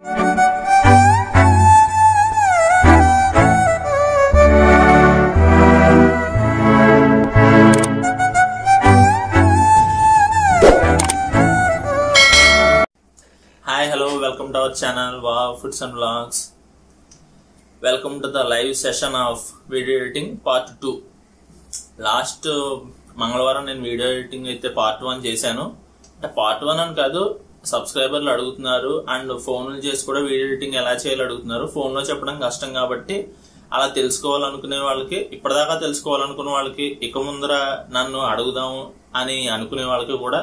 Hi, hello, welcome to our channel Wow Foods and Vlogs. Welcome to the live session of video editing part 2. Last మంగళవారం నేను video editing అయితే part 1 చేశాను. అంటే part 1 అని కాదు, సబ్స్క్రైబర్లు అడుగుతున్నారు అండ్ ఫోన్లు చేసి కూడా వీడియో ఎడిటింగ్ ఎలా చేయాలో అడుగుతున్నారు. ఫోన్లో చెప్పడం కష్టం కాబట్టి అలా తెలుసుకోవాలనుకునే వాళ్ళకి, ఇప్పటిదాకా తెలుసుకోవాలనుకునే వాళ్ళకి, ఇక ముందర నన్ను అడుగుదాము అని అనుకునే వాళ్ళకి కూడా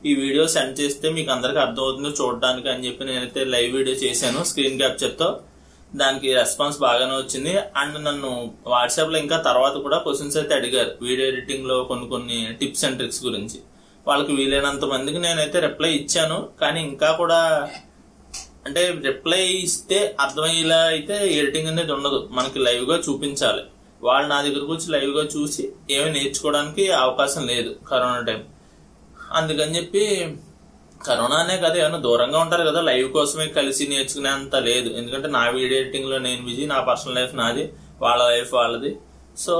ఈ వీడియో సెండ్ చేస్తే మీకు అందరికి అర్థమవుతుందో చూడడానికి అని చెప్పి నేనైతే లైవ్ వీడియో చేశాను స్క్రీన్ క్యాప్చర్ తో. దానికి రెస్పాన్స్ బాగానే వచ్చింది. అండ్ నన్ను వాట్సాప్ లో ఇంకా తర్వాత కూడా క్వశ్చన్స్ అయితే అడిగారు వీడియో ఎడిటింగ్ లో కొన్ని టిప్స్ అండ్ ట్రిక్స్ గురించి. వాళ్ళకి వీలైనంత మందికి నేనైతే రిప్లై ఇచ్చాను. కానీ ఇంకా కూడా అంటే రిప్లై ఇస్తే అర్థమయ్యేలా అయితే ఎడిటింగ్ అనేది ఉండదు, మనకి లైవ్ గా చూపించాలి. వాళ్ళు నా దగ్గరకు వచ్చి లైవ్ గా చూసి ఏమీ నేర్చుకోవడానికి అవకాశం లేదు కరోనా టైం. అందుకని చెప్పి కరోనానే కదా, ఏమన్నా దూరంగా ఉంటారు కదా, లైవ్ కోసమే కలిసి నేర్చుకునేంత లేదు. ఎందుకంటే నా వీడియో ఎడిటింగ్ లో నేను బిజీ, నా పర్సనల్ లైఫ్ నాది, వాళ్ళ లైఫ్ వాళ్ళది. సో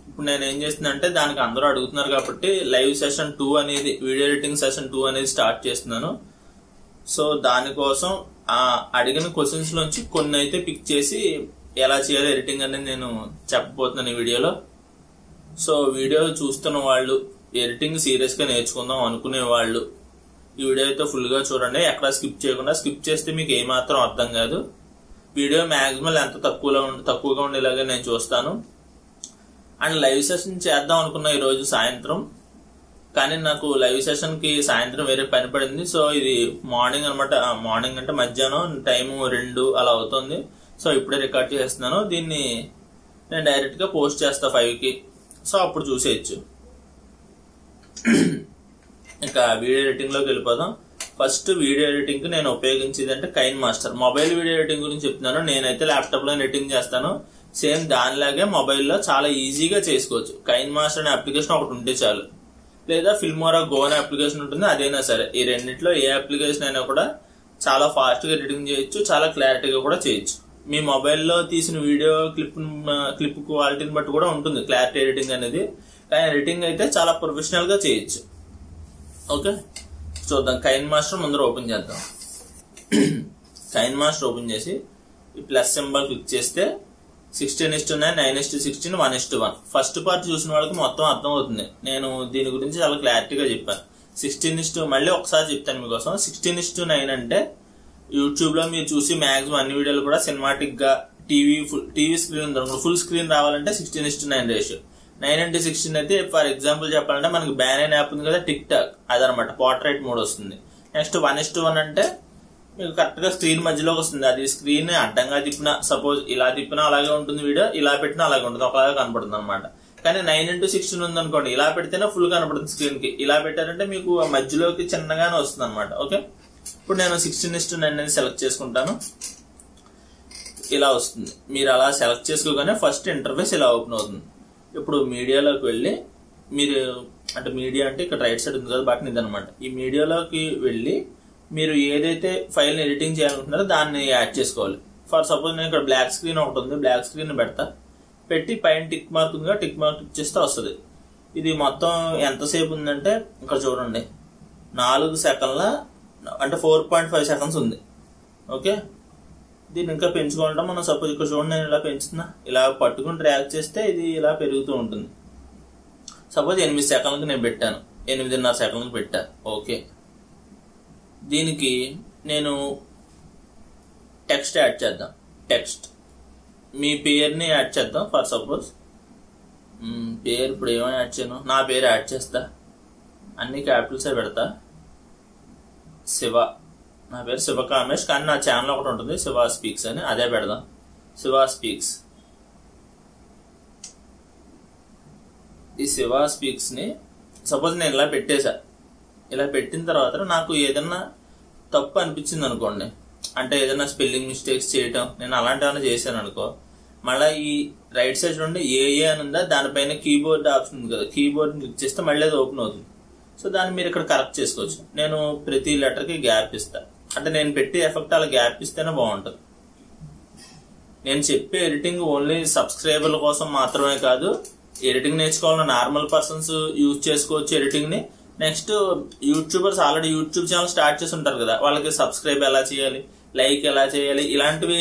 ఇప్పుడు నేను ఏం చేస్తున్నానంటే, దానికి అందరూ అడుగుతున్నారు కాబట్టి లైవ్ సెషన్ 2 అనేది, వీడియో ఎడిటింగ్ సెషన్ 2 అనేది స్టార్ట్ చేస్తున్నాను. సో దానికోసం అడిగిన క్వశ్చన్స్ లోంచి కొన్ని అయితే పిక్ చేసి ఎలా చేయాలి ఎడిటింగ్ అనేది నేను చెప్పబోతున్నాను ఈ వీడియోలో. సో వీడియో చూస్తున్న వాళ్ళు, ఎడిటింగ్ సీరియస్ గా నేర్చుకుందాం అనుకునే వాళ్ళు ఈ వీడియో అయితే ఫుల్ గా చూడండి, ఎక్కడ స్కిప్ చేయకుండా. స్కిప్ చేస్తే మీకు ఏమాత్రం అర్థం కాదు. వీడియో మాక్సిమం ఎంత తక్కువగా ఉండేలాగా నేను చూస్తాను. అండ్ లైవ్ సెషన్ చేద్దాం అనుకున్నా ఈ రోజు సాయంత్రం, కానీ నాకు లైవ్ సెషన్ కి సాయంత్రం వేరే పని పడింది. సో ఇది మార్నింగ్ అనమాట, మార్నింగ్ అంటే మధ్యాహ్నం టైము 2 అలా అవుతుంది. సో ఇప్పుడే రికార్డ్ చేస్తున్నాను. దీన్ని నేను డైరెక్ట్ గా పోస్ట్ చేస్తా 5కి. సో అప్పుడు చూసేయచ్చు. ఇంకా వీడియో ఎడిటింగ్ లోకి వెళ్ళిపోదాం. ఫస్ట్ వీడియో ఎడిటింగ్ కి నేను ఉపయోగించేది అంటే KineMaster. Mobile video editing గురించి చెప్తున్నాను. నేనైతే ల్యాప్టాప్ లో ఎడిటింగ్ చేస్తాను. సేమ్ దానిలాగే మొబైల్లో చాలా ఈజీగా చేసుకోవచ్చు. కైన్ మాస్టర్ అనే అప్లికేషన్ ఒకటి ఉంటే చాలు, లేదా ఫిల్మోరా గో అనే అప్లికేషన్ ఉంటుంది, అదైనా సరే. ఈ రెండిట్లో ఏ అప్లికేషన్ అయినా కూడా చాలా ఫాస్ట్ గా ఎడిటింగ్ చేయొచ్చు, చాలా క్లారిటీగా కూడా చేయొచ్చు. మీ మొబైల్లో తీసిన వీడియో క్లిప్ క్వాలిటీని బట్టి కూడా ఉంటుంది క్లారిటీ ఎడిటింగ్ అనేది. కానీ ఎడిటింగ్ అయితే చాలా ప్రొఫెషనల్ గా చేయొచ్చు. ఓకే, చూద్దాం. కైన్ మాస్టర్ ముందర ఓపెన్ చేద్దాం. కైన్ మాస్టర్ ఓపెన్ చేసి ఈ ప్లస్ సింబల్ క్లిక్ చేస్తే 16:9, 9:16, 1:1. ఫస్ట్ పార్ట్ చూసిన వాళ్ళకి మొత్తం అర్థం అవుతుంది. నేను దీని గురించి చాలా క్లారిటీగా చెప్పాను. 16 మళ్ళీ ఒకసారి చెప్తాను మీకోసం. 16:9 అంటే యూట్యూబ్ లో మీరు చూసి మాక్సిమం అన్ని వీడియోలు కూడా సినిమాటిక్ గా టీవీ స్క్రీన్ ఫుల్ స్క్రీన్ రావాలంటే 16:9 రేషియో. 9:16 అయితే ఫర్ ఎగ్జాంపుల్ చెప్పాలంటే మనకి బ్యాన్ అయిన యాప్ ఉంది కదా టిక్ టాక్, అదనమాట పోర్ట్రైట్ మోడ్ వస్తుంది. నెక్స్ట్ 1:1 అంటే మీకు కరెక్ట్ గా స్క్రీన్ మధ్యలోకి వస్తుంది. అది స్క్రీన్ అడ్డంగా తిప్పినా, సపోజ్ ఇలా తిప్పినా అలాగే ఉంటుంది వీడియో, ఇలా పెట్టినా అలాగే ఉంటుంది, ఒకలాగా కనపడుతుంది అనమాట. కానీ 9:16 ఉంది అనుకోండి, ఇలా పెడితేనే ఫుల్ కనపడుతుంది స్క్రీన్ కి. ఇలా పెట్టారంటే మీకు మధ్యలోకి చిన్నగానే వస్తుంది అనమాట. ఓకే, ఇప్పుడు నేను 16:9 అనేది సెలెక్ట్ చేసుకుంటాను. ఇలా వస్తుంది. మీరు అలా సెలెక్ట్ చేసుకోగానే ఫస్ట్ ఇంటర్ఫేస్ ఇలా ఓపెన్ అవుతుంది. ఇప్పుడు మీడియాలోకి వెళ్ళి మీరు, అంటే మీడియా అంటే ఇక్కడ రైట్ సైడ్ ఉంది కదా బటన్, ఇదనమాట. ఈ మీడియాలోకి వెళ్ళి మీరు ఏదైతే ఫైల్ ని ఎడిటింగ్ చేయాలనుకుంటున్నారో దాన్ని యాడ్ చేసుకోవాలి. ఫర్ సపోజ్ నేను ఇక్కడ బ్లాక్ స్క్రీన్ ఒకటి ఉంది, బ్లాక్ స్క్రీన్ పెడతా. పెట్టి పైన టిక్ మార్క్ ఉందిగా, టిక్ మార్క్ క్లిక్ చేస్తే వస్తుంది. ఇది మొత్తం ఎంతసేపు ఉందంటే ఇక్కడ చూడండి, 4 సెకండ్ల అంటే 4.5 సెకండ్స్ ఉంది. ఓకే, దీన్ని ఇంకా పెంచుకోవాలంటే మనం సపోజ్ ఇక్కడ చూడండి, నేను ఇలా పెంచుతున్నా, ఇలా పట్టుకుని ట్రాక్ చేస్తే ఇది ఇలా పెరుగుతూ ఉంటుంది. సపోజ్ 8 సెకండ్లకు నేను పెట్టాను, 8.5 సెకండ్లకు పెట్టా. ఓకే, దీనికి నేను టెక్స్ట్ యాడ్ చేద్దాం. టెక్స్ట్ మీ పేరుని యాడ్ చేద్దాం. ఫర్ సపోజ్ పేరు ఇప్పుడు ఏమైనా యాడ్ చేయను, నా పేరు యాడ్ చేస్తా, అన్ని క్యాపిటల్సే పెడతా. శివ, నా పేరు శివ కామేష్, కానీ నా ఛానల్ ఒకటి ఉంటుంది శివ స్పీక్స్ అని, అదే పెడదాం. శివ స్పీక్స్. ఈ శివ స్పీక్స్ ని సపోజ్ నేను ఇలా పెట్టేశా. ఇలా పెట్టిన తర్వాత నాకు ఏదన్నా తప్పు అనిపించింది అనుకోండి, అంటే ఏదైనా స్పెల్లింగ్ మిస్టేక్స్ చేయటం, నేను అలాంటివన్నీ చేశాను అనుకో, మళ్ళీ ఈ రైట్ సైడ్ నుండి ఏ అని ఉందా దానిపైన కీబోర్డ్ ఆప్షన్ ఉంది కదా, కీబోర్డ్ క్లిక్ చేస్తే మళ్ళీ అది ఓపెన్ అవుతుంది. సో దాన్ని మీరు ఇక్కడ కరెక్ట్ చేసుకోవచ్చు. నేను ప్రతి లెటర్ కి గ్యాప్ ఇస్తా. అంటే నేను పెట్టి ఎఫెక్ట్ అలా గ్యాప్ ఇస్తేనే బాగుంటుంది. నేను చెప్పే ఎడిటింగ్ ఓన్లీ సబ్స్క్రైబర్ల కోసం మాత్రమే కాదు, ఎడిటింగ్ నేర్చుకోవాలన్న నార్మల్ పర్సన్స్ యూజ్ చేసుకోవచ్చు ఎడిటింగ్ ని. Next YouTubers already YouTube channel start చేసి ఉంటారు కదా, వాళ్ళకి సబ్స్క్రైబ్ ఎలా చేయాలి, లైక్ ఎలా చేయాలి, ఇలాంటివి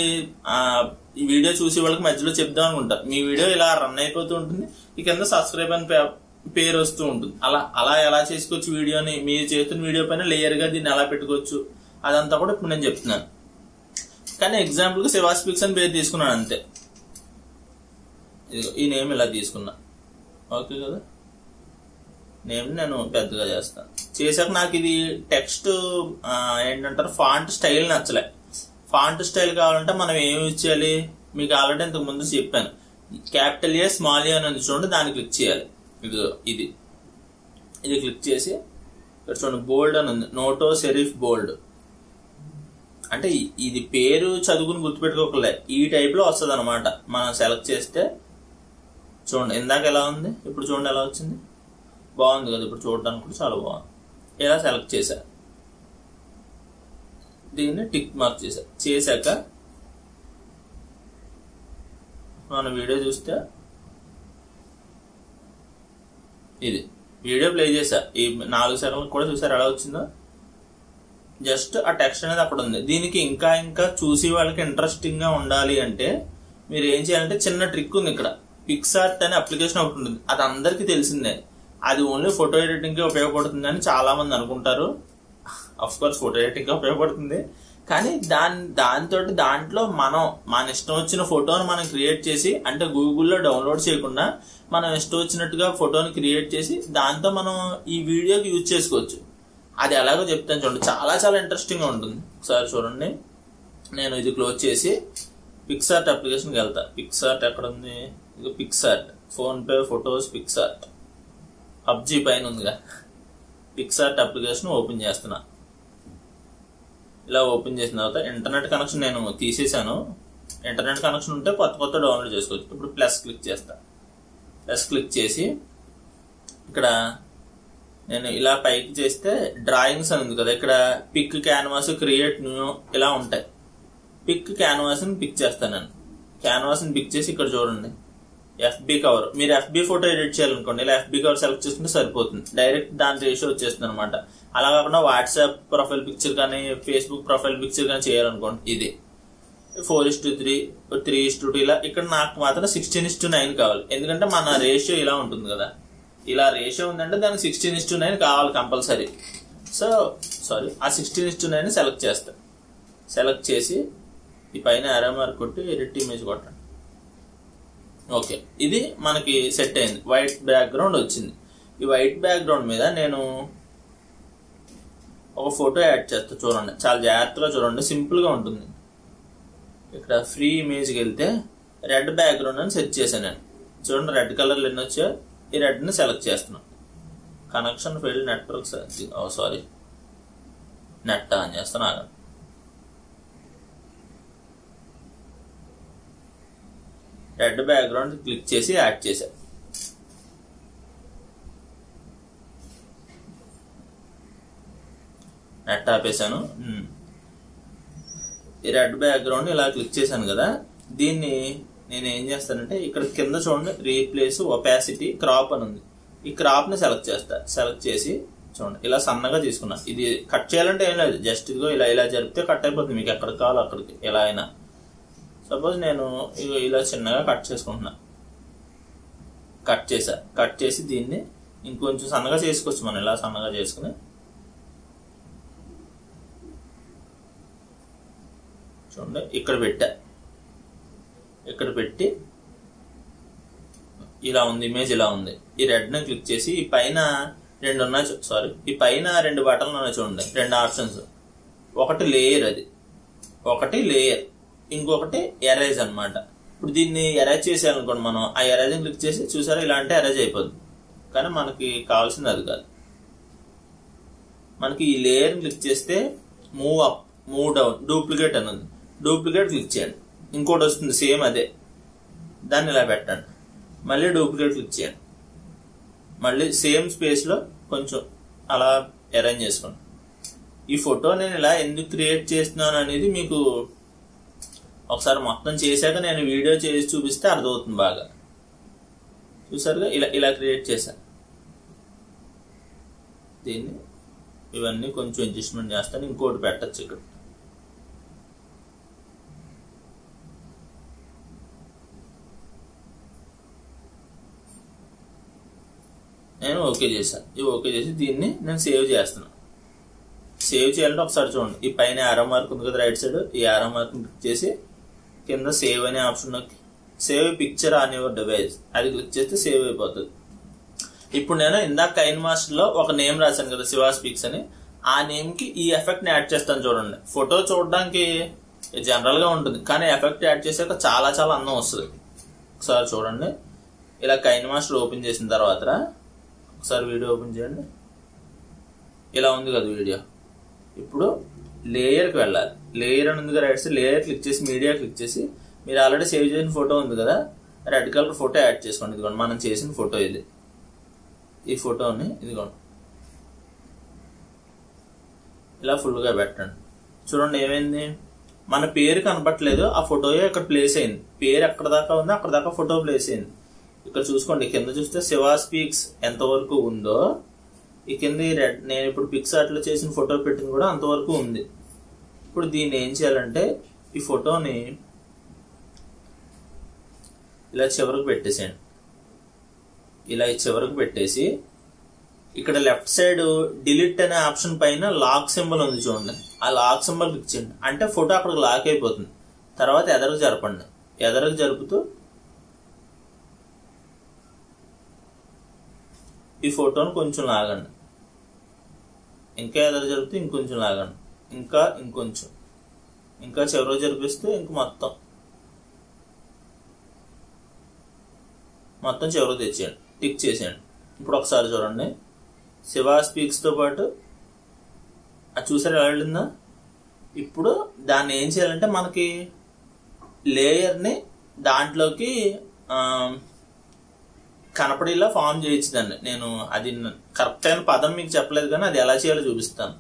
ఈ వీడియో చూసి వాళ్ళకి మధ్యలో చెప్దాం అనుకుంటారు. మీ వీడియో ఇలా రన్ అయిపోతూ ఉంటుంది, ఈ కింద సబ్స్క్రైబ్ అని పేరు వస్తూ ఉంటుంది. అలా ఎలా చేసుకోవచ్చు వీడియోని, మీరు చేస్తున్న వీడియో పైన లేయర్ గా దీన్ని ఎలా పెట్టుకోవచ్చు అదంతా కూడా ఇప్పుడు నేను చెప్తున్నాను. కానీ ఎగ్జాంపుల్ గా శివాస్పిక్స్ అని పేరు తీసుకున్నాను అంతే. ఈ నేమ్ ఇలా తీసుకున్నా, ఓకే కదా. నేమ్ నేను పెద్దగా చేస్తాను. చేశాక నాకు ఇది టెక్స్ట్ ఏంటంటారు ఫాంట్ స్టైల్ నచ్చలే. ఫాంట్ స్టైల్ కావాలంటే మనం ఏమి ఇచ్చేయాలి, మీకు ఆల్రెడీ ఇంతకు ముందు చెప్పాను. క్యాపిటల్ ఏ స్మాల్ ఏ అని చూడండి, దాన్ని క్లిక్ చేయాలి. ఇది క్లిక్ చేసి ఇక్కడ చూడండి బోల్డ్ అని ఉంది, నోటో సెరిఫ్ బోల్డ్. అంటే ఇది పేరు చదువుకుని గుర్తుపెట్టుకోకలే, ఈ టైప్ లో వస్తుంది అనమాట. మనం సెలెక్ట్ చేస్తే చూడండి ఇందాక ఎలా ఉంది, ఇప్పుడు చూడండి ఎలా వచ్చింది, బాగుంది కదా. ఇప్పుడు చూడడానికి కూడా చాలా బాగుంది. ఇలా సెలెక్ట్ చేశా, దీన్ని టిక్ మార్క్ చేశాక మన వీడియో చూస్తే ఇది వీడియో ప్లే చేశా, ఈ 4 సెకండ్లు కూడా చూసారు ఎలా వచ్చిందో. జస్ట్ ఆ టెక్స్ట్ అనేది అక్కడ ఉంది. దీనికి ఇంకా చూసి వాళ్ళకి ఇంట్రెస్టింగ్ గా ఉండాలి అంటే మీరు ఏం చేయాలంటే చిన్న ట్రిక్ ఉంది ఇక్కడ. పిక్సార్ట్ అనే అప్లికేషన్ ఒకటి ఉంటుంది, అది అందరికి తెలిసిందే. అది ఓన్లీ ఫోటో ఎడిటింగ్ కి ఉపయోగపడుతుంది అని చాలా మంది అనుకుంటారు. అఫ్ కోర్స్ ఫోటో ఎడిటింగ్ గా ఉపయోగపడుతుంది, కానీ దాంట్లో మనం మన ఇష్టం వచ్చిన ఫోటోని మనం క్రియేట్ చేసి, అంటే గూగుల్లో డౌన్లోడ్ చేయకుండా మనం ఇష్టం వచ్చినట్టుగా ఫోటోని క్రియేట్ చేసి దాంతో మనం ఈ వీడియోకి యూజ్ చేసుకోవచ్చు. అది ఎలాగో చెప్తాను చూడండి, చాలా చాలా ఇంట్రెస్టింగ్ గా ఉంటుంది. ఒకసారి చూడండి, నేను ఇది క్లోజ్ చేసి పిక్సార్ట్ అప్లికేషన్కి వెళ్తా. పిక్సార్ట్ ఎక్కడ ఉంది, ఇది Picsart, phone pay, photos, Picsart, PUBG పైన ఉందిగా. పిక్సార్ట్ అప్లికేషన్ ఓపెన్ చేస్తున్నా. ఇలా ఓపెన్ చేసిన తర్వాత ఇంటర్నెట్ కనెక్షన్ నేను తీసేసాను. ఇంటర్నెట్ కనెక్షన్ ఉంటే కొత్త డౌన్లోడ్ చేసుకోవచ్చు. ఇప్పుడు ప్లస్ క్లిక్ చేస్తా. ప్లస్ క్లిక్ చేసి ఇక్కడ నేను ఇలా పైకి చేస్తే డ్రాయింగ్స్ అని ఉంది కదా, ఇక్కడ పిక్ క్యాన్వాస్, క్రియేట్ న్యూ ఇలా ఉంటాయి. పిక్ క్యాన్వాస్ ని పిక్ చేస్తాను నేను. క్యాన్వాస్ ని పిక్ చేసి ఇక్కడ చూడండి ఎఫ్బి కవర్. మీరు ఎఫ్బి ఫోటో ఎడిట్ చేయాలనుకోండి, ఇలా ఎఫ్బి కవర్ సెలెక్ట్ చేసుకుంటే సరిపోతుంది, డైరెక్ట్ దాని రేషియో వచ్చేస్తుంది అనమాట. అలా కాకుండా వాట్సాప్ ప్రొఫైల్ పిక్చర్ కానీ ఫేస్బుక్ ప్రొఫైల్ పిక్చర్ కానీ చేయాలనుకోండి, ఇది 4:3, 3:2 ఇలా. ఇక్కడ నాకు మాత్రం 16:9 కావాలి, ఎందుకంటే మన రేషియో ఇలా ఉంటుంది కదా. ఇలా రేషియో ఉందంటే దానికి 16:9 కావాలి కంపల్సరీ. సారీ ఆ 16:9 సెలెక్ట్ చేస్తా. సెలెక్ట్ చేసి ఈ పైన యారో మార్క్ కొట్టి ఎడిట్ ఇమేజ్ కొట్టండి. ఓకే, ఇది మనకి సెట్ అయింది. వైట్ బ్యాక్గ్రౌండ్ వచ్చింది. ఈ వైట్ బ్యాక్గ్రౌండ్ మీద నేను ఒక ఫోటో యాడ్ చేస్తా. చూడండి, చాలా జాగ్రత్తగా చూడండి, సింపుల్ గా ఉంటుంది. ఇక్కడ ఫ్రీ ఇమేజ్కి వెళ్తే రెడ్ బ్యాక్గ్రౌండ్ అని సెట్ చేశాను నేను. చూడండి రెడ్ కలర్లు ఎన్ని వచ్చాయో, ఈ రెడ్ ని సెలెక్ట్ చేస్తున్నాను. Connection failed network, sorry net on చేస్తాను. ఆగండి. రెడ్ బ్యాక్గ్రౌండ్ క్లిక్ చేసి యాడ్ చేశా. నెట్ ఆపేశాను. ఈ రెడ్ బ్యాక్గ్రౌండ్ ఇలా క్లిక్ చేశాను కదా, దీన్ని నేను ఏం చేస్తానంటే ఇక్కడ కింద చూడండి రీప్లేస్ ఒపాసిటీ క్రాప్ అని ఉంది. ఈ క్రాప్ ని సెలెక్ట్ చేస్తా. సెలెక్ట్ చేసి చూడండి ఇలా సన్నగా తీసుకున్నా. ఇది కట్ చేయాలంటే ఏం లేదు, జస్ట్ ఇదిగో ఇలా జరిపితే కట్ అయిపోతుంది, మీకు ఎక్కడికి కావాలో అక్కడికి ఎలా అయినా. సపోజ్ నేను ఇలా చిన్నగా కట్ చేసుకుంటున్నా. కట్ చేసా. కట్ చేసి దీన్ని ఇంకొంచెం సన్నగా చేసుకోవచ్చు మనం. ఇలా సన్నగా చేసుకుని చూడండి ఇక్కడ పెట్టా. ఇక్కడ పెట్టి ఇలా ఉంది, ఇమేజ్ ఇలా ఉంది. ఈ రెడ్ ని క్లిక్ చేసి ఈ పైన 2 ఉన్నాయి, సారీ ఈ పైన 2 బటన్లు ఉన్నాయి చూడండి, 2 ఆప్షన్స్. ఒకటి లేయర్, అది ఒకటి లేయర్, ఇంకొకటి ఎరేజ్ అన్నమాట. ఇప్పుడు దీన్ని ఎరేజ్ చేసేయాలనుకోండి మనం, ఆ ఎరేజ్ క్లిక్ చేసి చూసారా ఇలా అంటే ఎరేజ్ అయిపోతుంది. కానీ మనకి కావాల్సింది అది కాదు. మనకి ఈ లేయర్ క్లిక్ చేస్తే move up, move down, duplicate అని ఉంది. డూప్లికేట్ క్లిక్ చేయండి, ఇంకోటి వస్తుంది సేమ్ అదే, దాన్ని ఇలా పెట్టండి. మళ్ళీ డూప్లికేట్ క్లిక్ చేయండి, మళ్ళీ సేమ్ స్పేస్ లో కొంచెం అలా అరేంజ్ చేసుకోండి. ఈ ఫోటో నేను ఇలా ఎందుకు క్రియేట్ చేస్తున్నాను అనేది మీకు ఒకసారి మొత్తం చేశాక నేను వీడియో చేసి చూపిస్తే అర్థమవుతుంది బాగా. చూసారుగా, ఇలా క్రియేట్ చేశాను. దీన్ని ఇవన్నీ కొంచెం అడ్జస్ట్మెంట్ చేస్తాను. ఇంకోటి పెట్టచ్చు ఇక్కడ. నేను ఓకే చేశాను. ఇవి ఓకే చేసి దీన్ని నేను సేవ్ చేస్తున్నాను. సేవ్ చేయాలంటే ఒకసారి చూడండి, ఈ పైన ఆరో మార్క్ ఉంది కదా రైట్ సైడ్, ఈ ఆరో మార్క్ క్లిక్ చేసి కింద సేవ్ అనే option save picture on your device అది క్లిక్ చేస్తే సేవ్ అయిపోతుంది. ఇప్పుడు నేను ఇందాక కైన్ మాస్టర్ లో ఒక నేమ్ రాశాను కదా, శివ స్పీక్స్ అని. ఆ నేమ్ కి ఈ ఎఫెక్ట్ ని యాడ్ చేస్తాను. చూడండి, ఫోటో చూడడానికి జనరల్ గా ఉంటుంది, కానీ ఎఫెక్ట్ యాడ్ చేసాక చాలా చాలా అందం వస్తుంది. ఒకసారి చూడండి, ఇలా కైన్ మాస్టర్ ఓపెన్ చేసిన తర్వాత ఒకసారి వీడియో ఓపెన్ చేయండి. ఇలా ఉంది కదా వీడియో. ఇప్పుడు లేయర్కి వెళ్ళాలి. లేయర్ అని ఉంది కదా రైట్ సైడ్, లేయర్ క్లిక్ చేసి మీడియా క్లిక్ చేసి మీరు ఆల్రెడీ సేవ్ చేసిన ఫోటో ఉంది కదా, రెడ్ కలర్ ఫోటో యాడ్ చేసుకోండి. ఇదిగోండి మనం చేసిన ఫోటో ఇది. ఈ ఫోటోని ఇదిగోండి ఇలా ఫుల్గా పెట్టండి. చూడండి ఏమైంది, మన పేరు కనపట్లేదు, ఆ ఫోటో ఇక్కడ ప్లేస్ అయింది. పేరు ఎక్కడ దాకా ఉందో అక్కడ దాకా ఫోటో ప్లేస్ అయింది. ఇక్కడ చూసుకోండి, కింద చూస్తే శివ స్పీక్స్ ఎంతవరకు ఉందో ఈ కింద రెడ్ నేను ఇప్పుడు పిక్సార్ట్లో చేసిన ఫోటో పెట్టింది కూడా అంతవరకు ఉంది. ఇప్పుడు దీన్ని ఏం చేయాలంటే ఈ ఫోటోని ఇలా చివరికి పెట్టేసేయండి. ఇలా చివరికి పెట్టేసి ఇక్కడ లెఫ్ట్ సైడ్ డిలీట్ అనే ఆప్షన్ పైన లాక్ సింబల్ ఉంది చూడండి, ఆ లాక్ సింబల్ క్లిక్ చేయండి. అంటే ఫోటో అక్కడికి లాక్ అయిపోతుంది. తర్వాత ఎదరకు జరపండి. ఎదరకు జరుపుతూ ఈ ఫోటోని కొంచెం లాగండి. ఇంకా ఎదరు జరిపితే ఇంకొంచెం లాగండి. ఇంకా ఇంకొంచెం, ఇంకా చివరికి జరిపిస్తూ ఇంక మొత్తం చివరికి తెచ్చేయండి. టిక్ చేసేయండి. ఇప్పుడు ఒకసారి చూడండి, శివ స్పీక్స్ తో పాటు అది చూసారు ఎలా వెళ్ళిందా. ఇప్పుడు దాన్ని ఏం చేయాలంటే మనకి లేయర్ని దాంట్లోకి కనపడేలా ఫామ్ చేయొచ్చు దాన్ని. నేను అది కరెక్ట్ అయిన పదం మీకు చెప్పలేదు, కానీ అది ఎలా చేయాలో చూపిస్తాను.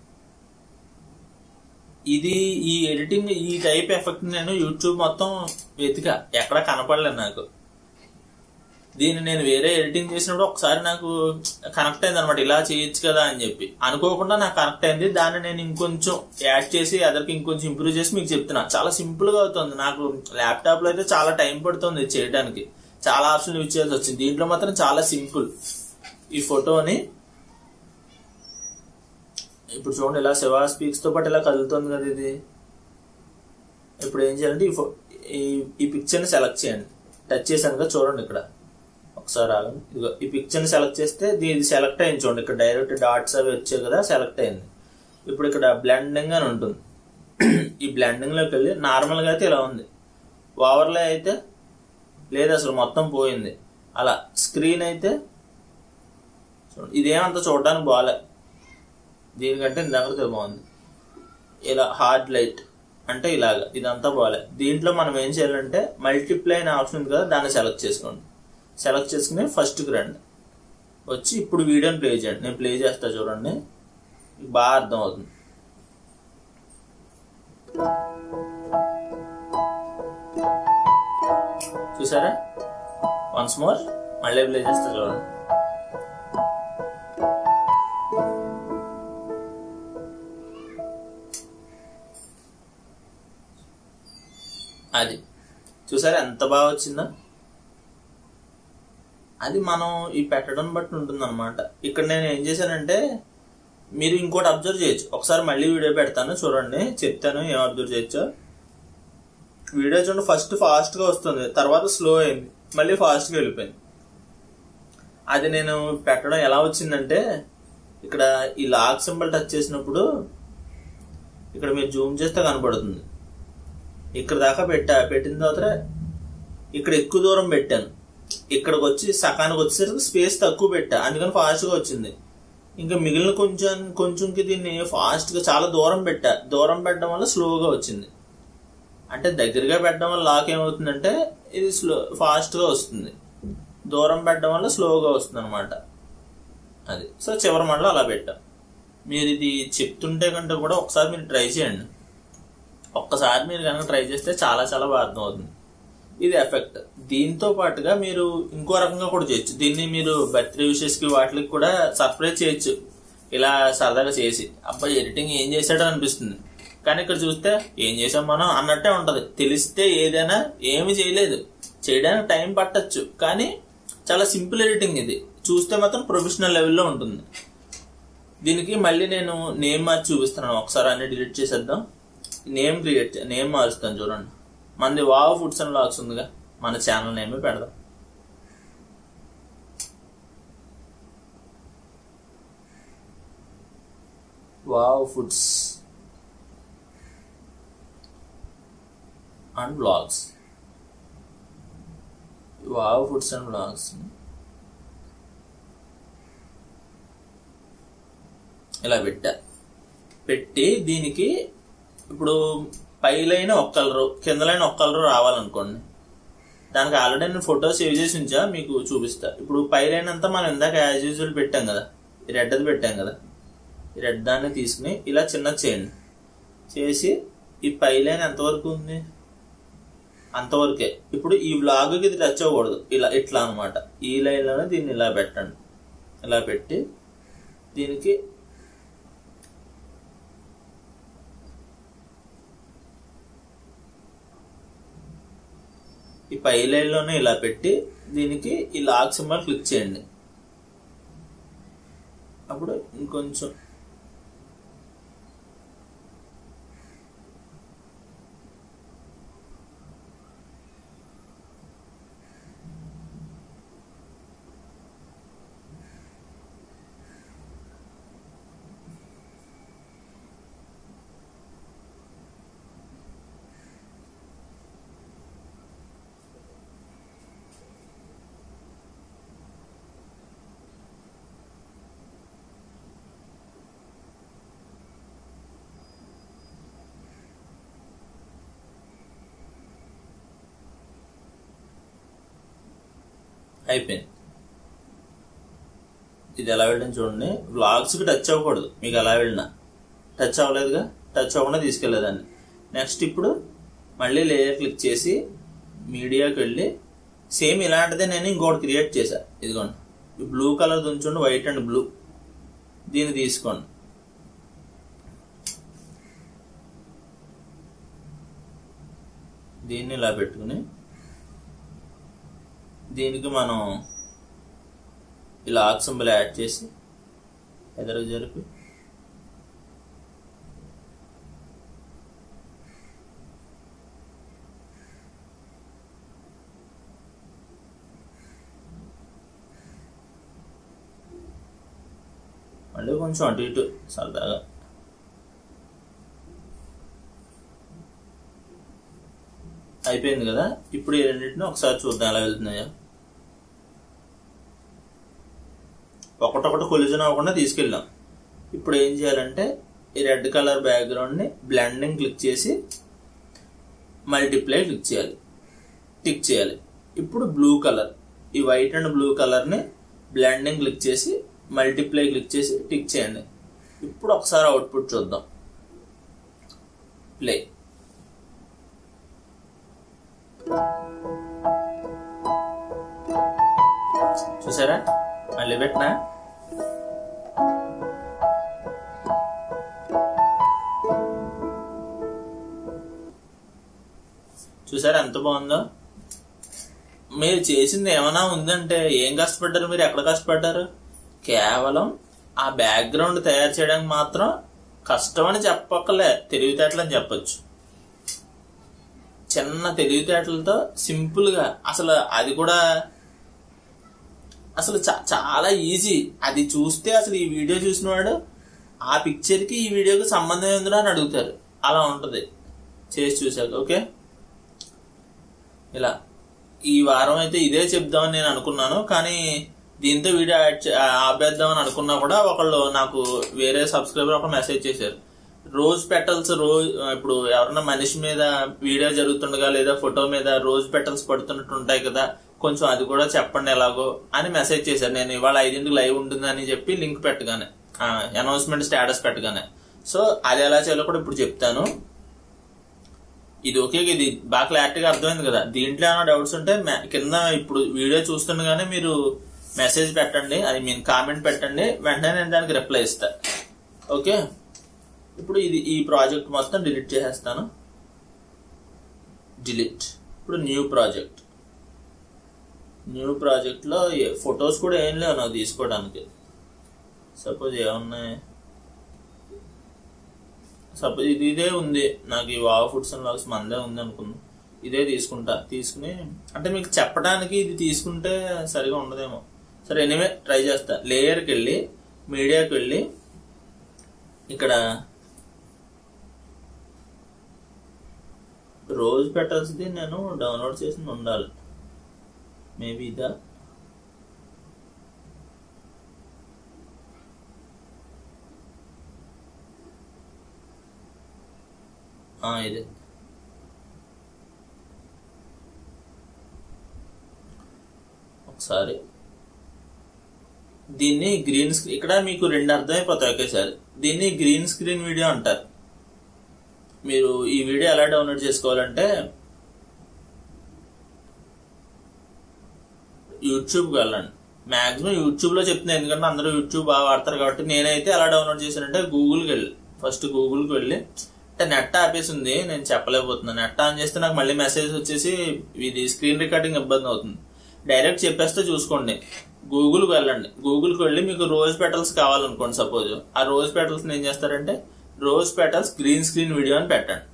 ఈ ఎడిటింగ్ ఈ టైప్ ఎఫెక్ట్ నేను యూట్యూబ్ మొత్తం వెతికా, ఎక్కడా కనపడలేదు నాకు. దీన్ని నేను వేరే ఎడిటింగ్ చేసినప్పుడు ఒకసారి నాకు కనెక్ట్ అయింది అనమాట, ఇలా చేయొచ్చు కదా అని చెప్పి. అనుకోకుండా నాకు కనెక్ట్ అయింది. దాన్ని నేను ఇంకొంచెం యాడ్ చేసి అదరికి ఇంకొంచెం ఇంప్రూవ్ చేసి మీకు చెప్తున్నా. చాలా సింపుల్ గా అవుతుంది. నాకు ల్యాప్టాప్ లో అయితే చాలా టైం పడుతుంది చేయడానికి, చాలా ఆప్షన్లు యూజ్ చేయాల్సి వచ్చింది. దీంట్లో మాత్రం చాలా సింపుల్. ఈ ఫోటోని ఇప్పుడు చూడండి, ఇలా శివ స్పీక్స్ తో పాటు ఇలా కదులుతుంది కదా ఇది. ఇప్పుడు ఏం చేయాలంటే ఈ పిక్చర్ ని సెలెక్ట్ చేయండి. టచ్ చేశాను కదా చూడండి, ఇక్కడ ఒకసారి ఆగండి. ఇదిగో ఈ పిక్చర్ ని సెలెక్ట్ చేస్తే ఇది సెలెక్ట్ అయింది చూడండి. ఇక్కడ డైరెక్ట్ డాట్స్ అవి వచ్చాయి కదా, సెలెక్ట్ అయింది. ఇప్పుడు ఇక్కడ బ్లెండింగ్ అని ఉంటుంది. ఈ బ్లెండింగ్ లోకి వెళ్ళి నార్మల్ గా అయితే ఇలా ఉంది, ఓవర్లే అయితే లేదు, అసలు మొత్తం పోయింది. అలా స్క్రీన్ అయితే చూడండి, ఇదేమంతా చూడడానికి బాగాలే, దీనికంటే ఇందాక బాగుంది. ఇలా హార్డ్ లైట్ అంటే ఇలాగా ఇదంతా బాగాలే. దీంట్లో మనం ఏం చేయాలంటే మల్టిప్లై అనే ఆప్షన్ ఉంది కదా, దాన్ని సెలెక్ట్ చేసుకోండి. సెలెక్ట్ చేసుకుని ఫస్ట్కి రండి. వచ్చి ఇప్పుడు వీడియోని ప్లే చేయండి. నేను ప్లే చేస్తా చూడండి, బాగా అర్థం అవుతుంది. చూసారా, వన్స్ మోర్ మళ్ళీ ప్లే చేస్తా చూడండి. అది చూసారా ఎంత బాగా వచ్చిందా. అది మనం ఈ పెట్టడం బట్టి ఉంటుంది అనమాట. ఇక్కడ నేను ఏం చేశానంటే, మీరు ఇంకోటి అబ్జర్వ్ చేయొచ్చు. ఒకసారి మళ్ళీ వీడియో పెడతాను చూడండి, చెప్తాను ఏం అబ్జర్వ్ చేయొచ్చో. వీడియో చూడండి, ఫస్ట్ ఫాస్ట్ గా వస్తుంది, తర్వాత స్లో అయింది, మళ్ళీ ఫాస్ట్ గా వెళ్ళిపోయింది. అది నేను పెట్టడం ఎలా వచ్చిందంటే, ఇక్కడ ఈ లాక్ సింబల్ టచ్ చేసినప్పుడు ఇక్కడ మీరు జూమ్ చేస్తే కనపడుతుంది. ఇక్కడ దాకా పెట్టిన తర్వాత ఇక్కడ ఎక్కువ దూరం పెట్టాను, ఇక్కడికి వచ్చి సకానికి వచ్చేసరికి స్పేస్ తక్కువ పెట్టా, అందుకని ఫాస్ట్ గా వచ్చింది. ఇంకా మిగిలిన కొంచెంకి దీన్ని ఫాస్ట్ గా చాలా దూరం పెట్టా. దూరం పెట్టడం వల్ల స్లోగా వచ్చింది. అంటే దగ్గరగా పెట్టడం వల్ల లాక్ ఏమవుతుందంటే ఇది ఫాస్ట్ గా వస్తుంది, దూరం పెట్టడం వల్ల స్లోగా వస్తుంది అనమాట. అది సో చివరి మండలం అలా పెట్టా. మీరు ఇది చెప్తుంటే కంటే కూడా ఒకసారి మీరు ట్రై చేయండి. ఒక్కసారి మీరు కనుక ట్రై చేస్తే చాలా చాలా బాగా అర్థం అవుతుంది. ఇది ఎఫెక్ట్. దీంతో పాటుగా మీరు ఇంకో రకంగా కూడా చేయొచ్చు. దీన్ని మీరు బర్త్డే విషెస్ కి వాటికి కూడా సర్ప్రైజ్ చేయొచ్చు. ఇలా సరదాగా చేసి అబ్బాయి ఎడిటింగ్ ఏం చేశాడో అనిపిస్తుంది, కానీ ఇక్కడ చూస్తే ఏం చేసాం మనం అన్నట్టే ఉంటది. తెలిస్తే ఏదైనా ఏమి చేయలేదు, చేయడానికి టైం పట్టచ్చు, కానీ చాలా సింపుల్ ఎడిటింగ్. ఇది చూస్తే మాత్రం ప్రొఫెషనల్ లెవెల్లో ఉంటుంది. దీనికి మళ్ళీ నేను నేమ్ మార్చి చూపిస్తున్నాను. ఒకసారి అన్ని డిలీట్ చేసేద్దాం. నేమ్ మారుస్తాను చూడండి. మనది వావ్ ఫుడ్స్ అండ్ వ్లాగ్స్ ఉందిగా, మన ఛానల్ నేమే పెడదాం. Wow foods and vlogs. Wow foods and vlogs ఇలా పెట్టి దీనికి ఇప్పుడు పై లైన్ ఒక కలరు, కింద లైన్ ఒక కలరు రావాలనుకోండి. దానికి ఆల్రెడీ నేను ఫోటో సేవ్ చేసి ఉంచా, మీకు చూపిస్తా. ఇప్పుడు పై లైన్ అంతా మనం ఇందాక యాజ్ యూజువల్ పెట్టాం కదా, ఈ రెడ్ అది పెట్టాం కదా, ఈ రెడ్ దాన్ని తీసుకుని ఇలా చిన్నది చేయండి. చేసి ఈ పై లైన్ ఎంతవరకు ఉంది అంతవరకే. ఇప్పుడు ఈ వ్లాగ్ కి ఇది టచ్ అవ్వకూడదు, ఇట్లా అనమాట. ఈ లైన్ లోనే దీన్ని ఇలా పెట్టండి. ఇలా పెట్టి దీనికి ఈ పై లైన్ లోనే ఇలా పెట్టి దీనికి ఈ లాక్ సింబల్ క్లిక్ చేయండి. అప్పుడు ఇంకొంచెం అయిపోయింది. ఇది ఎలా వెళ్ళిన చూడండి. వ్లాగ్స్ కి టచ్ అవ్వకూడదు, మీకు ఎలా వెళ్ళినా. టచ్ అవ్వలేదుగా, టచ్ అవ్వకుండా తీసుకెళ్లేదాన్ని. నెక్స్ట్ ఇప్పుడు మళ్ళీ లేయర్ క్లిక్ చేసి మీడియాకి వెళ్ళి సేమ్ ఇలాంటిదే నేను ఇంకోటి క్రియేట్ చేశా. ఇదిగోండి, ఈ బ్లూ కలర్ ఉంచండి, వైట్ అండ్ బ్లూ. దీన్ని తీసుకోండి. దీన్ని ఇలా పెట్టుకుని దీనికి మనం ఇలా ఆక్ సింబల్ యాడ్ చేసి ఎదురు జరిపి మళ్ళీ కొంచెం అటు ఇటు సరదాగా అయిపోయింది కదా. ఇప్పుడు ఈ రెండింటిని ఒకసారి చూద్దాం ఎలా వెళ్తున్నాయో. ఒకటొకటి కొలిజన్ అవ్వకుండా తీసుకెళ్ళాం. ఇప్పుడు ఏం చేయాలంటే ఈ రెడ్ కలర్ బ్యాక్గ్రౌండ్ ని బ్లెండింగ్ క్లిక్ చేసి మల్టిప్లై క్లిక్ చేయాలి, టిక్ చేయాలి. ఇప్పుడు బ్లూ కలర్, ఈ వైట్ అండ్ బ్లూ కలర్ ని బ్లెండింగ్ క్లిక్ చేసి మల్టిప్లై క్లిక్ చేసి టిక్ చేయండి. ఇప్పుడు ఒకసారి అవుట్పుట్ చూద్దాం. ప్లే. చూసారా, మళ్ళీ పెట్టినా. చూసారా ఎంత బాగుందో. మీరు చేసింది ఏమైనా ఉందంటే ఏం కష్టపడ్డారు, మీరు ఎక్కడ కష్టపడ్డారు? కేవలం ఆ బ్యాక్గ్రౌండ్ తయారు చేయడానికి మాత్రం కష్టం అని చెప్పక్కలే, తెలివితేటలు అని చెప్పొచ్చు. చిన్న తెలివితేటలతో సింపుల్ గా, అసలు అది కూడా అసలు చాలా ఈజీ. అది చూస్తే అసలు ఈ వీడియో చూసిన వాడు ఆ పిక్చర్ కి ఈ వీడియోకి సంబంధం ఏందో అని అడుగుతారు. అలా ఉంటది చేసి చూసాక. ఓకే, ఇలా ఈ వారం అయితే ఇదే చెప్దామని నేను అనుకున్నాను, కానీ దీంతో వీడియో ఆపేద్దామని అనుకున్నా కూడా ఒకళ్ళు నాకు వేరే సబ్స్క్రైబర్ ఒక మెసేజ్ చేశారు. రోజ్ పెటల్స్ ఇప్పుడు ఎవరన్నా మనిషి మీద వీడియో జరుగుతుండగా లేదా ఫోటో మీద రోజ్ పెటల్స్ పడుతున్నట్టు ఉంటాయి కదా, కొంచెం అది కూడా చెప్పండి ఎలాగో అని మెసేజ్ చేశారు. నేను ఇవాళ 5ంటికి లైవ్ ఉంటుందని చెప్పి లింక్ పెట్టగానే అనౌన్స్మెంట్ స్టేటస్ పెట్టగానే. సో అది ఎలా చేయాలో కూడా ఇప్పుడు చెప్తాను. ఇది ఓకే, ఇది బాగా క్లారిటీగా అర్థమైంది కదా. దీంట్లో ఏమైనా డౌట్స్ ఉంటే కింద ఇప్పుడు వీడియో చూస్తుండగానే మీరు మెసేజ్ పెట్టండి, అది మీన్ కామెంట్ పెట్టండి, వెంటనే నేను దానికి రిప్లై ఇస్తా. ఓకే, ఇప్పుడు ఈ ప్రాజెక్ట్ మొత్తం డిలీట్ చేసేస్తాను. డిలీట్. ఇప్పుడు న్యూ ప్రాజెక్ట్ లో ఫొటోస్ కూడా ఏం లేవు నాకు తీసుకోవడానికి. సపోజ్ ఏమున్నాయి, సపోజ్ ఇదే ఉంది నాకు, ఈ వావ్ ఫుడ్స్ అండ్ వ్లాగ్స్ మందే ఉంది అనుకుందాం. ఇదే తీసుకుంటా. తీసుకుని అంటే మీకు చెప్పడానికి ఇది తీసుకుంటే సరిగా ఉండదేమో. సరే ఎనీవే ట్రై చేస్తా. లేయర్కి వెళ్ళి మీడియాకి వెళ్ళి ఇక్కడ రోజ్ పెటల్స్ది నేను డౌన్లోడ్ చేసి ఉండాలి. మేబీ ఇదా, ఇదే. ఒకసారి దీన్ని గ్రీన్ స్క్రీన్, ఇక్కడ మీకు రెండు అర్థమైపోతాయి ఒకేసారి. దీన్ని గ్రీన్ స్క్రీన్ వీడియో అంటారు. మీరు ఈ వీడియో ఎలా డౌన్లోడ్ చేసుకోవాలంటే యూట్యూబ్కి వెళ్ళండి. మాక్సిమం యూట్యూబ్ లో చెప్తున్నాను, ఎందుకంటే అందరూ యూట్యూబ్ బాగా వాడతారు కాబట్టి. నేనైతే ఎలా డౌన్లోడ్ చేశానంటే గూగుల్కి వెళ్ళి, ఫస్ట్ గూగుల్కి వెళ్ళి, అంటే నెట్ ఆపేసి ఉంది నేను చెప్పలేకపోతున్నాను. నెట్ ఆన్ చేస్తే నాకు మళ్ళీ మెసేజ్ వచ్చేసి ఇది స్క్రీన్ రికార్డింగ్ ఇబ్బంది అవుతుంది. డైరెక్ట్ చెప్పేస్తే చూసుకోండి. గూగుల్కి వెళ్ళండి. గూగుల్కి వెళ్ళి మీకు రోజ్ పెటల్స్ కావాలనుకోండి. సపోజ్ ఆ రోజ్ పెటల్స్ ఏం చేస్తారంటే rose petals green screen video అని పెట్టండి.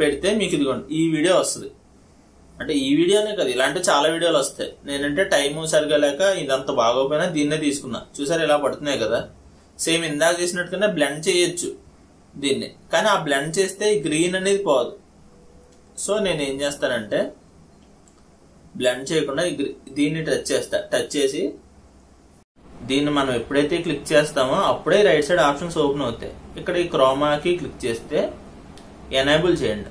పెడితే మీకు ఇదిగోండి ఈ వీడియో వస్తుంది. అంటే ఈ వీడియోనే కదా, ఇలాంటి చాలా వీడియోలు వస్తాయి. నేనంటే టైం సరిగా లేక ఇదంతా బాగోపోయినా దీన్నే తీసుకున్నా. చూసారు ఇలా పడుతున్నాయి కదా. సేమ్ ఇందాక చేసినట్టుగానే బ్లెండ్ చేయొచ్చు దీన్ని, కానీ ఆ బ్లెండ్ చేస్తే ఈ గ్రీన్ అనేది పోదు. సో నేను ఏం చేస్తానంటే బ్లెండ్ చేయకుండా దీన్ని టచ్ చేసి దీన్ని మనం ఎప్పుడైతే క్లిక్ చేస్తామో అప్పుడే రైట్ సైడ్ ఆప్షన్స్ ఓపెన్ అవుతాయి. ఇక్కడ ఈ క్రోమాకి క్లిక్ చేస్తే ఎనేబుల్ చేయండి.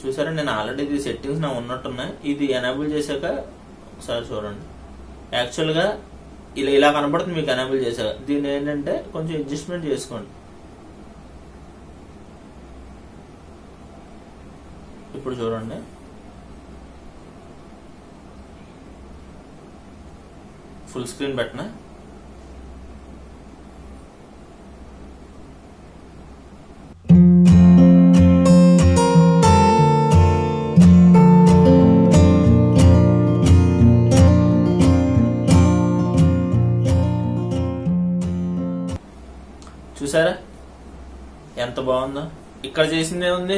చూసారా, నేను ఆల్రెడీ ఇది సెట్టింగ్స్ నాకు ఉన్నట్టున్నాయి. ఇది ఎనేబుల్ చేశాక ఒకసారి చూడండి. యాక్చువల్గా ఇలా కనపడుతుంది మీకు ఎనేబుల్ చేశాక. దీన్ని ఏంటంటే కొంచెం అడ్జస్ట్మెంట్ చేసుకోండి. ఇప్పుడు చూడండి, ఫుల్ స్క్రీన్ పెట్టినా చూసారా ఎంత బాగుందో. ఇక్కడ చేసిందే ఉంది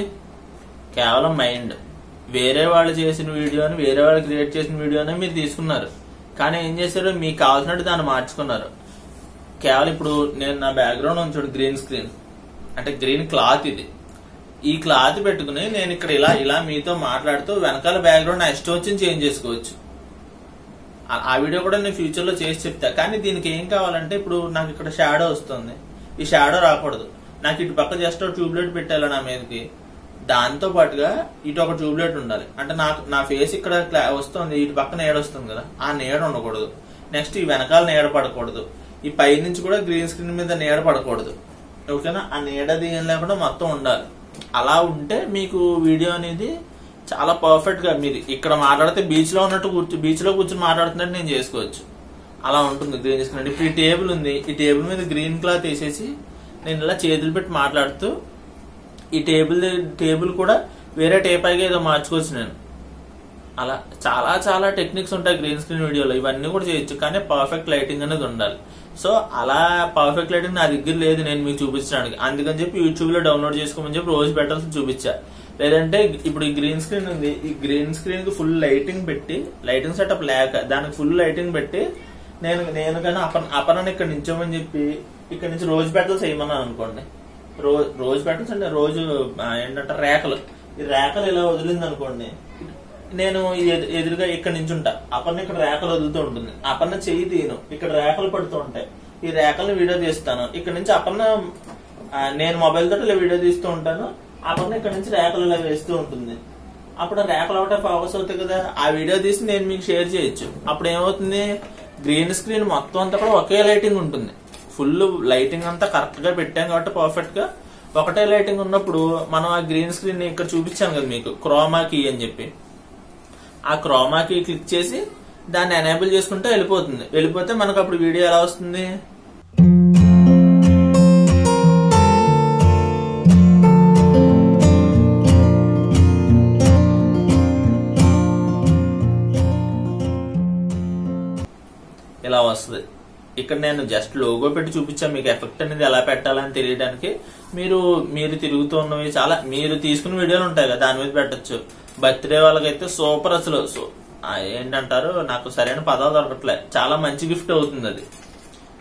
కేవలం మైండ్. వేరే వాళ్ళు చేసిన వీడియోని, వేరే వాళ్ళు క్రియేట్ చేసిన వీడియోని మీరు తీసుకున్నారు, కానీ ఏం చేశారు మీకు కావాల్సినట్టు దాన్ని మార్చుకున్నారు. కేవలం ఇప్పుడు నేను నా బ్యాక్గ్రౌండ్ ఉంచాడు గ్రీన్ స్క్రీన్, అంటే గ్రీన్ క్లాత్. ఇది ఈ క్లాత్ పెట్టుకుని నేను ఇక్కడ ఇలా మీతో మాట్లాడుతూ వెనకాల బ్యాక్గ్రౌండ్ నా ఇష్టం వచ్చి చేంజ్ చేసుకోవచ్చు. ఆ వీడియో కూడా నేను ఫ్యూచర్ లో చేసి చెప్తా. కానీ దీనికి ఏం కావాలంటే ఇప్పుడు నాకు ఇక్కడ షాడో వస్తుంది, ఈ షాడో రాకూడదు. నాకు ఇటు పక్క జస్ట్ ట్యూబ్లైట్ పెట్టాలి నా మీదకి, దాంతో పాటుగా ఇటు ఒక ట్యూబ్లైట్ ఉండాలి. అంటే నా ఫేస్ ఇక్కడ వస్తుంది, ఇటు పక్క నీడ వస్తుంది కదా, ఆ నీడ ఉండకూడదు. నెక్స్ట్ ఈ వెనకాల నీడ పడకూడదు, ఈ పై నుంచి కూడా గ్రీన్ స్క్రీన్ మీద నీడ పడకూడదు. ఓకేనా, ఆ నీడ ఏం లేకుండా మొత్తం ఉండాలి. అలా ఉంటే మీకు వీడియో అనేది చాలా పర్ఫెక్ట్ గా, మీరు ఇక్కడ మాట్లాడితే బీచ్ లో ఉన్నట్టు బీచ్ లో కూర్చొని మాట్లాడుతున్నట్టు నేను చేసుకోవచ్చు. అలా ఉంటుంది గ్రీన్ స్క్రీన్. ఇప్పుడు ఈ టేబుల్ ఉంది, ఈ టేబుల్ మీద గ్రీన్ క్లాత్ వేసేసి నేను ఇలా చేతులు పెట్టి మాట్లాడుతూ ఈ టేబుల్ కూడా వేరే టేపాయిగా ఏదో మార్చుకోవచ్చు నేను. అలా చాలా చాలా టెక్నిక్స్ ఉంటాయి గ్రీన్ స్క్రీన్ వీడియోలో. ఇవన్నీ కూడా చేయొచ్చు, కానీ పర్ఫెక్ట్ లైటింగ్ అనేది ఉండాలి. సో అలా పర్ఫెక్ట్ లైటింగ్ నా దగ్గర లేదు నేను మీకు చూపించడానికి. అందుకని చెప్పి యూట్యూబ్ లో డౌన్లోడ్ చేసుకోమని చెప్పి రోజ్ పెటల్స్ చూపించా. లేదంటే ఇప్పుడు ఈ గ్రీన్ స్క్రీన్ ఉంది, ఈ గ్రీన్ స్క్రీన్ కి ఫుల్ లైటింగ్ పెట్టి, లైటింగ్ సెటప్ లేక దానికి ఫుల్ లైటింగ్ పెట్టి నేను కానీ అపర్ణని ఇక్కడ నించోమని చెప్పి ఇక్కడ నుంచి రోజ్ పెటల్స్ వేయమన్నాను అనుకోండి. రోజ్ పెటల్స్ అంటే రోజు ఏంటంటే రేఖలు, ఈ రేఖలు ఇలా వదిలింది అనుకోండి, నేను ఎదురుగా ఇక్కడ నుంచి ఉంటా, అపర్ణ ఇక్కడ రేఖలు వదులుతూ ఉంటుంది, అపర్ణ చెయ్యి తీయను, ఇక్కడ రేఖలు పడుతూ ఉంటాయి, ఈ రేఖలను వీడియో తీస్తాను. ఇక్కడ నుంచి అపర్ణ నేను మొబైల్ తోటి ఇలా వీడియో తీస్తూ ఉంటాను, అపర్ణ ఇక్కడ నుంచి రేఖలు ఇలా వేస్తూ ఉంటుంది. అప్పుడు రేఖలు ఒకటే ఫోకస్ అవుతాయి కదా, ఆ వీడియో తీసి నేను మీకు షేర్ చేయొచ్చు. అప్పుడు ఏమవుతుంది, గ్రీన్ స్క్రీన్ మొత్తం అంతా కూడా ఒకే లైటింగ్ ఉంటుంది. ఫుల్ లైటింగ్ అంతా కరెక్ట్ గా పెట్టాం కాబట్టి పర్ఫెక్ట్ గా ఒకటే లైటింగ్ ఉన్నప్పుడు మనం ఆ గ్రీన్ స్క్రీన్ ఇక్కడ చూపించాను కదా మీకు క్రోమా కీ అని చెప్పి, ఆ క్రోమా కీ క్లిక్ చేసి దాన్ని ఎనేబుల్ చేసుకుంటే వెళ్ళిపోతే మనకు అప్పుడు వీడియో ఎలా వస్తుంది, ఇలా వస్తుంది. ఇక్కడ నేను జస్ట్ లోగో పెట్టి చూపించాను మీకు ఎఫెక్ట్ అనేది ఎలా పెట్టాలని తెలియడానికి. మీరు తిరుగుతున్నవి చాలా మీరు తీసుకున్న వీడియోలు ఉంటాయి కదా దాని మీద పెట్టచ్చు. బర్త్డే వాళ్ళకైతే సూపర్, అసలు ఏంటంటారు నాకు సరైన పదాలు దొరకట్లే, చాలా మంచి గిఫ్ట్ అవుతుంది అది.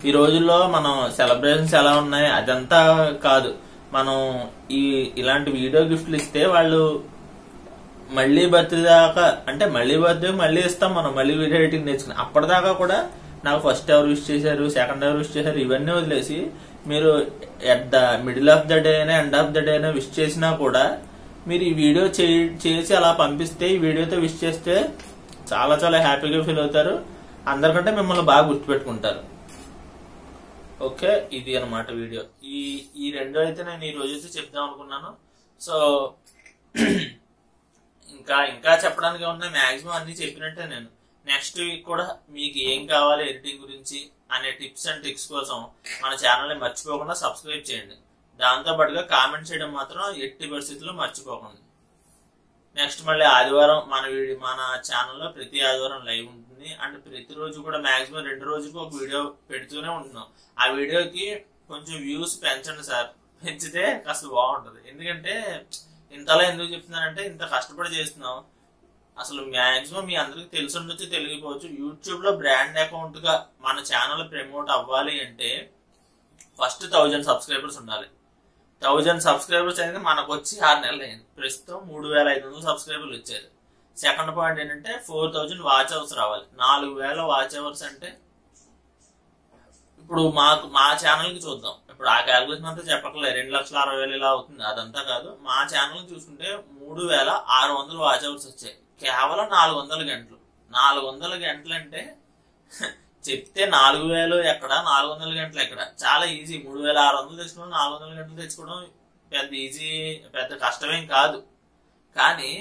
ఈ రోజుల్లో మనం సెలబ్రేషన్స్ ఎలా ఉన్నాయి అదంతా కాదు, మనం ఇలాంటి వీడియో గిఫ్ట్లు ఇస్తే వాళ్ళు మళ్ళీ బర్త్డే దాకా, అంటే మళ్ళీ బర్త్డే మళ్ళీ ఇస్తాం మనం, మళ్ళీ వీడియో ఎడిటింగ్ నేర్చుకుని అప్పటిదాకా కూడా నాకు ఫస్ట్ ఎవరు విష్ చేశారు, సెకండ్ ఎవరు విష్ చేశారు ఇవన్నీ వదిలేసి మీరు at the middle of the day అయినా ఎండ్ ఆఫ్ ద డే అయినా విష్ చేసినా కూడా మీరు ఈ వీడియో చేసి అలా పంపిస్తే, ఈ వీడియోతో విష్ చేస్తే చాలా చాలా హ్యాపీగా ఫీల్ అవుతారు. అందరికంటే మిమ్మల్ని బాగా గుర్తుపెట్టుకుంటారు. ఓకే, ఇది అన్నమాట వీడియో. ఈ రెండు అయితే నేను ఈ రోజైతే చెప్దాం అనుకున్నాను. సో ఇంకా చెప్పడానికి ఉన్న మాక్సిమం అన్ని చెప్పినట్టే. నేను నెక్స్ట్ వీక్ కూడా మీకు ఏం కావాలి ఎడిటింగ్ గురించి అనే టిప్స్ అండ్ ట్రిక్స్ కోసం మన ఛానల్ ని మర్చిపోకుండా సబ్స్క్రైబ్ చేయండి. దాంతో పాటుగా కామెంట్ చేయడం మాత్రం ఎట్టి పరిస్థితుల్లో మర్చిపోకండి. నెక్స్ట్ మళ్ళీ ఆదివారం మన ఛానల్లో ప్రతి ఆదివారం లైవ్ ఉంటుంది. అండ్ ప్రతిరోజు కూడా మాక్సిమం 2 రోజులకు ఒక వీడియో పెడుతూనే ఉంటున్నాం. ఆ వీడియోకి కొంచెం వ్యూస్ పెంచండి సార్, పెంచితే కాస్త బాగుంటది. ఎందుకంటే ఇంతలా ఎందుకు చెప్తున్నానంటే ఇంత కష్టపడి చేస్తున్నాం. అసలు మాక్సిమం మీ అందరికి తెలిసి ఉండొచ్చు, తెలియకపోవచ్చు. యూట్యూబ్ లో బ్రాండ్ అకౌంట్ గా మన ఛానల్ ప్రమోట్ అవ్వాలి అంటే ఫస్ట్ 1000 సబ్స్క్రైబర్స్ ఉండాలి. 1000 సబ్స్క్రైబర్స్ అనేది మనకు వచ్చి 6 నెలలు అయింది. ప్రస్తుతం 3500 సబ్స్క్రైబర్లు వచ్చారు. సెకండ్ పాయింట్ ఏంటంటే 4000 వాచ్ అవర్స్ రావాలి. 4000 వాచ్ అవర్స్ అంటే ఇప్పుడు మా ఛానల్ కి చూద్దాం. ఇప్పుడు ఆ క్యాల్కులేషన్ అంతా చెప్పకలే 2,60,000 ఇలా అవుతుంది, అదంతా కాదు. మా ఛానల్ చూసుకుంటే 3600 వాచ్ అవర్స్ వచ్చాయి. కేవలం 400 గంటలు. 400 గంటలు అంటే చెప్తే 4000 ఎక్కడ, 400 గంటలు ఎక్కడ. చాలా ఈజీ. 3600 తెచ్చుకోవడం, 400 గంటలు తెచ్చుకోవడం పెద్ద ఈజీ, పెద్ద కష్టమేం కాదు. కానీ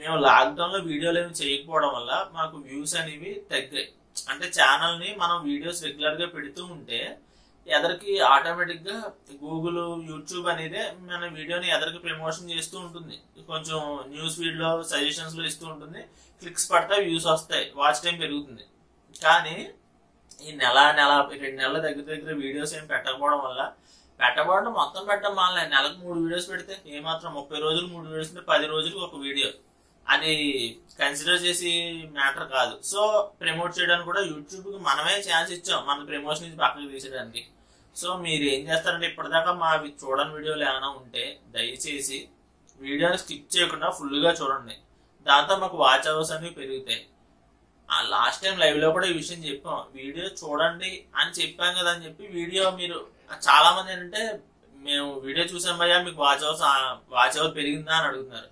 మేము లాక్డౌన్ లో వీడియోలు ఏమి చేయకపోవడం వల్ల మాకు వ్యూస్ అనేవి తగ్గాయి. అంటే ఛానల్ ని మనం వీడియోస్ రెగ్యులర్ గా పెడుతూ ఉంటే ఎదరికి ఆటోమేటిక్ గా గూగుల్, యూట్యూబ్ అనేది మన వీడియోని ఎదరికి ప్రమోషన్ చేస్తూ ఉంటుంది. కొంచెం న్యూస్ ఫీడ్ లో సజెషన్స్ లో ఇస్తూ ఉంటుంది. క్లిక్స్ పడతాయి, వ్యూస్ వస్తాయి, వాచ్ టైం పెరుగుతుంది. కానీ ఈ నెల 2 నెలల దగ్గర వీడియోస్ ఏం పెట్టకపోవడం మొత్తం పెట్టడం మాలే. నెలకు 3 వీడియోస్ పెడితే ఏమాత్రం 30 రోజులు 3 వీడియోస్ అంటే 10 రోజులకు ఒక వీడియో, అది కన్సిడర్ చేసి మ్యాటర్ కాదు. సో ప్రమోట్ చేయడానికి కూడా యూట్యూబ్ కి మనమే ఛాన్స్ ఇచ్చాం మన ప్రమోషన్ నుంచి పక్కకు తీసేయడానికి. సో మీరు ఏం చేస్తారంటే ఇప్పటిదాకా మా చూడని వీడియోలు ఏమైనా ఉంటే దయచేసి వీడియోని స్కిప్ చేయకుండా ఫుల్ గా చూడండి. దాంతో మాకు వాచ్ అవర్స్ అనేవి పెరుగుతాయి. లాస్ట్ టైం లైవ్ లో కూడా ఈ విషయం చెప్పాం, వీడియో చూడండి అని చెప్పాం కదా అని చెప్పి వీడియో మీరు చాలా మంది ఏంటంటే మేము వీడియో చూసాం భయ్యా మీకు వాచ్ అవర్ పెరిగిందా అని అడుగుతున్నారు.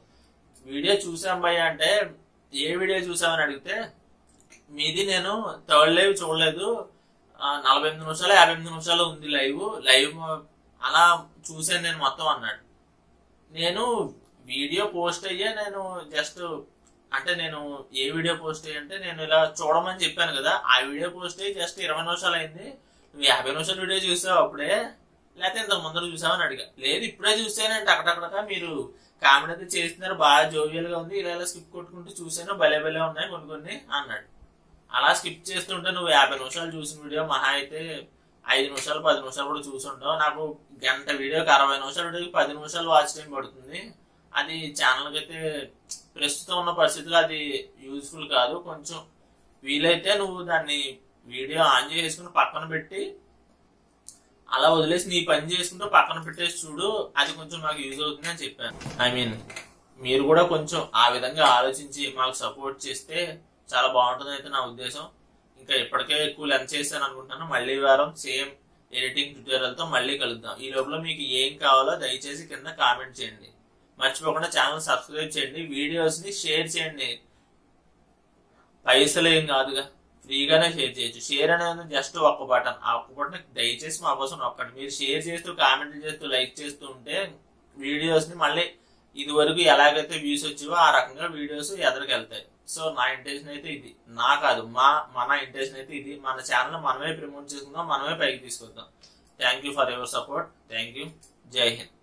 వీడియో చూసాం భయ్యా అంటే ఏ వీడియో చూసామని అడిగితే మీది నేను థర్డ్ లైవ్ చూడలేదు, 48 నిమిషాలు 58 నిమిషాలు ఉంది లైవ్ అలా చూసాను నేను మొత్తం అన్నాడు. నేను వీడియో పోస్ట్ అయ్యే నేను జస్ట్ అంటే నేను ఏ వీడియో పోస్ట్ అయ్యంటే నేను ఇలా చూడమని చెప్పాను కదా, ఆ వీడియో పోస్ట్ అయ్యి జస్ట్ 20 నిమిషాలు అయింది. నువ్వు 50 నిమిషాలు వీడియో చూసావు అప్పుడే, లేకపోతే ఇంతకు ముందర చూసావని అడిగా. లేదు ఇప్పుడే చూసానంటే అక్కడక్కడ మీరు కామెడీ అయితే చేస్తున్నారు, బాగా జోవియల్ గా ఉంది, ఇలా స్కిప్ కొట్టుకుంటూ చూసాను, భలే ఉన్నాయి కొన్ని అన్నాడు. అలా స్కిప్ చేస్తుంటే నువ్వు 50 నిమిషాలు చూసిన వీడియో మహా అయితే 5 నిమిషాలు 10 నిమిషాలు కూడా చూసుంటావు. నాకు గంట వీడియోకి 60 నిమిషాల వీడియోకి 10 నిమిషాలు వాచ్ టైం పడుతుంది. అది ఛానల్ కి అయితే ప్రస్తుతం ఉన్న పరిస్థితుల్లో అది యూజ్ఫుల్ కాదు. కొంచెం వీలైతే నువ్వు దాన్ని వీడియో ఆన్ చేసుకుని పక్కన పెట్టి అలా వదిలేసి నీ పని చేసుకుంటూ పక్కన పెట్టేసి చూడు, అది కొంచెం మాకు యూజ్ అవుతుంది అని చెప్పాను. ఐ మీన్ మీరు కూడా కొంచెం ఆ విధంగా ఆలోచించి మాకు సపోర్ట్ చేస్తే చాలా బాగుంటుంది అయితే నా ఉద్దేశం. ఇంకా ఇప్పటికే ఎక్కువ లెంత్ చేస్తాను అనుకుంటున్నాను. మళ్ళీ వారం సేమ్ ఎడిటింగ్ ట్యూటోరియల్ తో మళ్ళీ కలుద్దాం. ఈ లోపల మీకు ఏం కావాలో దయచేసి కింద కామెంట్ చేయండి. మర్చిపోకుండా ఛానల్ సబ్స్క్రైబ్ చేయండి, వీడియోస్ ని షేర్ చేయండి. పైసలు ఏం కాదుగా, ఫ్రీగానే షేర్ చేయొచ్చు. షేర్ అనేది జస్ట్ ఒక్క బటన్, ఆ ఒక్క బటన్ దయచేసి మా కోసం ఒక్కటి మీరు షేర్ చేస్తూ కామెంట్లు చేస్తూ లైక్ చేస్తూ ఉంటే వీడియోస్ ని మళ్ళీ ఇది వరకు ఎలాగైతే వ్యూస్ వచ్చేవో ఆ రకంగా వీడియోస్ ఎదరికి వెళ్తాయి. సో నా ఇంటెన్షన్ అయితే ఇది, నా కాదు మన ఇంటెన్షన్ అయితే ఇది. మన ఛానల్ మనమే ప్రమోట్ చేసుకుందాం, మనమే పైకి తీసుకొద్దాం. Thank you for your support. Thank you. Jai Hind.